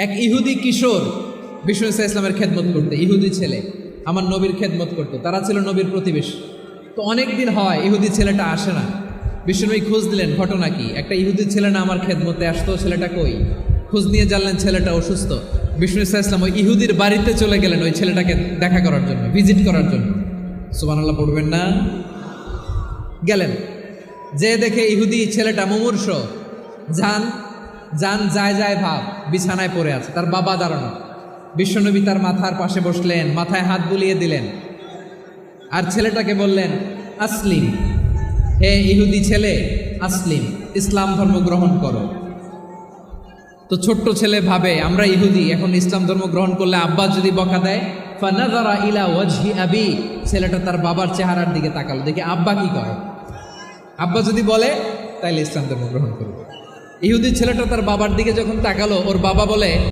এক ইহুদি কিশোর বিষ্ণু ইসলামের খেদমত করতে, ইহুদি ছেলে আমার নবীর খেদমত করতো, তারা ছিল নবীর প্রতিবেশী। তো অনেক দিন হয় ইহুদি ছেলেটা আসে না। বিষ্ণুনবী খোঁজ দিলেন, ঘটনা কি? একটা ইহুদি ছেলে না আমার খেদমতে আসতো, ছেলেটা কই? খোঁজ নিয়ে জানলেন ছেলেটা অসুস্থ। বিষ্ণু ইসলাম ওই ইহুদির বাড়িতে চলে গেলেন ওই ছেলেটাকে দেখা করার জন্য, ভিজিট করার জন্য। সুবহানাল্লাহ পড়বেন না? গেলেন, যে দেখে ইহুদি ছেলেটা মুমূর্ষ, যান যায় যায় ভাব, বিছানায় পড়ে আছে, তার বাবা দাঁড়ানো। বিশ্বনবী তার মাথার পাশে বসলেন, মাথায় হাত বুলিয়ে দিলেন, আর ছেলেটাকে বললেন, আসলিম, হে ইহুদি ছেলে, আসলিম, ইসলাম ধর্ম গ্রহণ করো। তো ছোট্ট ছেলে ভাবে আমরা ইহুদি, এখন ইসলাম ধর্ম গ্রহণ করলে আব্বা যদি বকা দেয়। ফানাযারা ইলা ওয়াজহি আবি, ছেলেটা তার বাবার চেহারার দিকে তাকালো, দেখে আব্বা কি কয়। আব্বা যদি বলে তাইলে ইসলাম ধর্ম গ্রহণ করবে। ইহুদি ছেলেটা তার বাবার দিকে যখন তাকালো, ওর বাবা বলে,